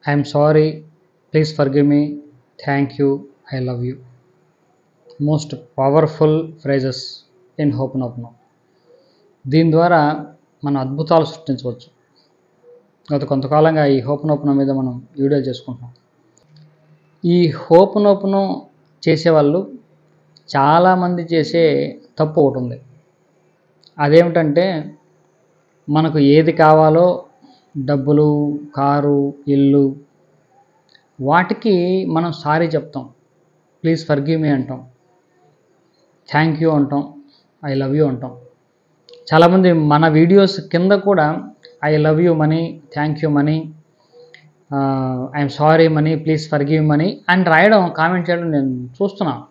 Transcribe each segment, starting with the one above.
I'm sorry, please forgive me, thank you, I love you. Most powerful phrases in ho'oponopono. దీని ద్వారా మనం అద్భుతాలు సృష్టించవచ్చు. గత కొంతకాలంగా ఈ హోపనోపనో మీద మనం వీడియోలు చేసుకుంటున్నాం. ఈ హోపనోపనో చేసేవాళ్ళు చాలామంది చేసే తప్పు ఒకటి ఉంది. అదేమిటంటే మనకు ఏది కావాలో డబ్బులు, కారు, ఇల్లు, వాటికి మనం సారీ చెప్తాం, ప్లీజ్ ఫర్గివ్ మీ అంటాం, థ్యాంక్ యూ అంటాం, ఐ లవ్ యూ అంటాం. చాలామంది మన వీడియోస్ కింద కూడా I love you money, thank you money, I'm sorry money, please forgive money అని రాయడం, కామెంట్ చేయడం నేను చూస్తున్నాను.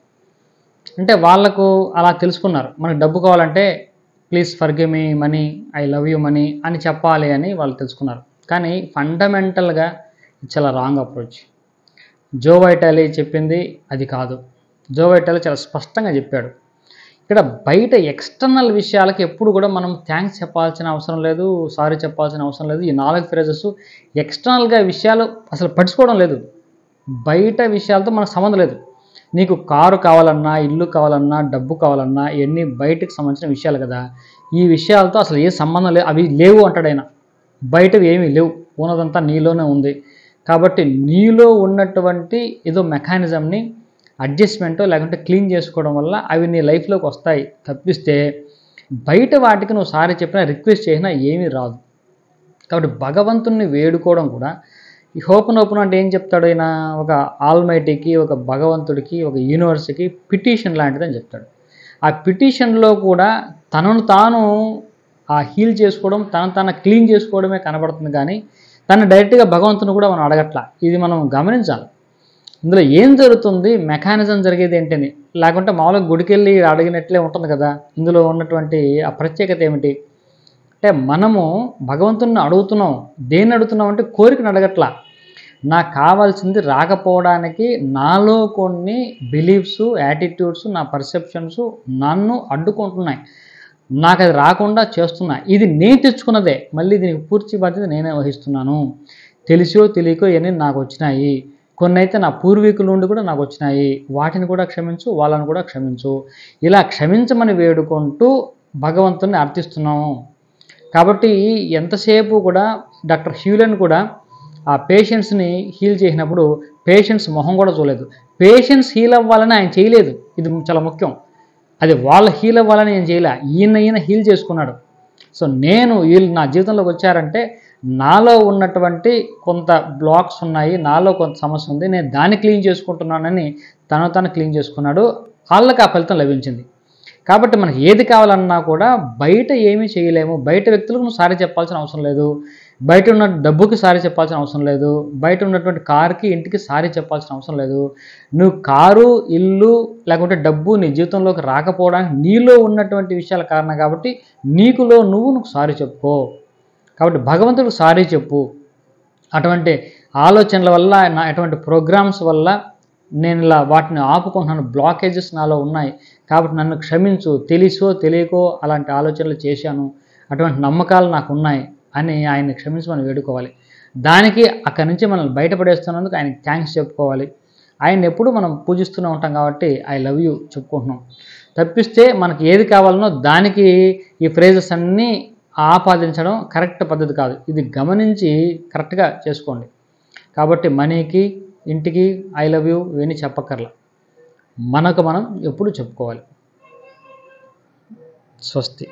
అంటే వాళ్ళకు అలా తెలుసుకున్నారు, మనకు డబ్బు కావాలంటే please forgive me money, I love you money అని చెప్పాలి అని వాళ్ళు తెలుసుకున్నారు. కానీ ఫండమెంటల్గా చాలా రాంగ్ అప్రోచ్. జో వైటాలి చెప్పింది అది కాదు. జో వైటాలి చాలా స్పష్టంగా చెప్పాడు. ఇక్కడ బయట ఎక్స్టర్నల్ విషయాలకి ఎప్పుడు కూడా మనం థ్యాంక్స్ చెప్పాల్సిన అవసరం లేదు, సారీ చెప్పాల్సిన అవసరం లేదు. ఈ 4 ఫ్రేజెస్ ఎక్స్టర్నల్గా విషయాలు అసలు పట్టించుకోవడం లేదు. బయట విషయాలతో మనకు సంబంధం లేదు. నీకు కారు కావాలన్నా, ఇల్లు కావాలన్నా, డబ్బు కావాలన్నా ఇవన్నీ బయటకు సంబంధించిన విషయాలు కదా. ఈ విషయాలతో అసలు ఏ సంబంధం లేదు, అవి లేవు అంటాడు ఆయన. బయటవి ఏమీ లేవు, ఉన్నదంతా నీలోనే ఉంది. కాబట్టి నీలో ఉన్నటువంటి ఏదో మెకానిజంని అడ్జస్ట్మెంటో లేకుంటే క్లీన్ చేసుకోవడం వల్ల అవి నీ లైఫ్లోకి వస్తాయి తప్పిస్తే బయట వాటికి నువ్వు సారీ చెప్పినా, రిక్వెస్ట్ చేసినా ఏమీ రాదు. కాబట్టి భగవంతుణ్ణి వేడుకోవడం కూడా ఈ హోపనోపనో అంటే ఏం చెప్తాడు ఆయన, ఒక ఆల్మైటీకి, ఒక భగవంతుడికి, ఒక యూనివర్స్కి పిటిషన్ లాంటిదని చెప్తాడు. ఆ పిటిషన్లో కూడా తనను తాను హీల్ చేసుకోవడం, తనను తాను క్లీన్ చేసుకోవడమే కనబడుతుంది. కానీ తను డైరెక్ట్గా భగవంతుని కూడా మనం అడగట్లా. ఇది మనం గమనించాలి. ఇందులో ఏం జరుగుతుంది, మెకానిజం జరిగేది ఏంటని. లేకుంటే మామూలుగా గుడికెళ్ళి అడిగినట్లే ఉంటుంది కదా. ఇందులో ఉన్నటువంటి ఆ ప్రత్యేకత ఏమిటి అంటే మనము భగవంతుని అడుగుతున్నాం. దేన్ని అడుగుతున్నాం అంటే కోరికను అడగట్లా. నాకు కావాల్సింది రాకపోవడానికి నాలో కొన్ని బిలీఫ్స్, యాటిట్యూడ్స్, నా పర్సెప్షన్స్ నన్ను అడ్డుకుంటున్నాయి. నాకు అది రాకుండా చేస్తున్నా. ఇది నేను తెచ్చుకున్నదే. మళ్ళీ దీనికి పూర్తి బాధ్యత నేనే వహిస్తున్నాను. తెలిసో తెలియకో ఇవన్నీ నాకు వచ్చినాయి. కొన్ని అయితే నా పూర్వీకుల నుండి కూడా నాకు వచ్చినాయి. వాటిని కూడా క్షమించు, వాళ్ళని కూడా క్షమించు. ఇలా క్షమించమని వేడుకుంటూ భగవంతుని అర్థిస్తున్నాము. కాబట్టి ఎంతసేపు కూడా డాక్టర్ హ్యూలెన్ కూడా ఆ పేషెంట్స్ని హీల్ చేసినప్పుడు పేషెంట్స్ మొహం కూడా చూడలేదు. పేషెంట్స్ హీల్ అవ్వాలని ఆయన చేయలేదు. ఇది చాలా ముఖ్యం. అది వాళ్ళ హీల్ అవ్వాలని నేను చేయలే. ఈయన హీల్ చేసుకున్నాడు. సో వీళ్ళు నా జీవితంలోకి వచ్చారంటే నాలో ఉన్నటువంటి కొంత బ్లాక్స్ ఉన్నాయి, నాలో కొంత సమస్య ఉంది, నేను దాన్ని క్లీన్ చేసుకుంటున్నానని తను క్లీన్ చేసుకున్నాడు. వాళ్ళకి ఆ ఫలితం లభించింది. కాబట్టి మనకి ఏది కావాలన్నా కూడా బయట ఏమీ చేయలేము. బయట వ్యక్తులకు నువ్వు సారీ చెప్పాల్సిన అవసరం లేదు. బయట ఉన్న డబ్బుకి సారీ చెప్పాల్సిన అవసరం లేదు. బయట ఉన్నటువంటి కారుకి, ఇంటికి సారీ చెప్పాల్సిన అవసరం లేదు. నువ్వు కారు, ఇల్లు లేకుంటే డబ్బు నీ జీవితంలోకి రాకపోవడానికి నీలో ఉన్నటువంటి విషయాల కారణం. కాబట్టి నువ్వు సారీ చెప్పుకో. కాబట్టి భగవంతుడికి సారీ చెప్పు. అటువంటి ఆలోచనల వల్ల, అటువంటి ప్రోగ్రామ్స్ వల్ల నేను ఇలా వాటిని ఆపుకుంటున్నాను, బ్లాకేజెస్ నాలో ఉన్నాయి, కాబట్టి నన్ను క్షమించు, తెలిసో తెలియకో అలాంటి ఆలోచనలు చేశాను, అటువంటి నమ్మకాలు నాకు ఉన్నాయి అని ఆయన్ని క్షమించమని వేడుకోవాలి. దానికి అక్కడి నుంచి మనల్ని బయటపడేస్తున్నందుకు ఆయనకి థ్యాంక్స్ చెప్పుకోవాలి. ఆయన ఎప్పుడు మనం పూజిస్తూనే ఉంటాం కాబట్టి ఐ లవ్ యూ చెప్పుకుంటున్నాం. తప్పిస్తే మనకి ఏది కావాలనో దానికి ఈ ఫ్రేజెస్ అన్నీ ఆపాదించడం కరెక్ట్ పద్ధతి కాదు. ఇది గమనించి కరెక్ట్గా చేసుకోండి. కాబట్టి మనీకి, ఇంటికి ఐ లవ్ యూ ఇవన్నీ చెప్పక్కర్లా. మనకు మనం ఎప్పుడు చెప్పుకోవాలి. స్వస్తి.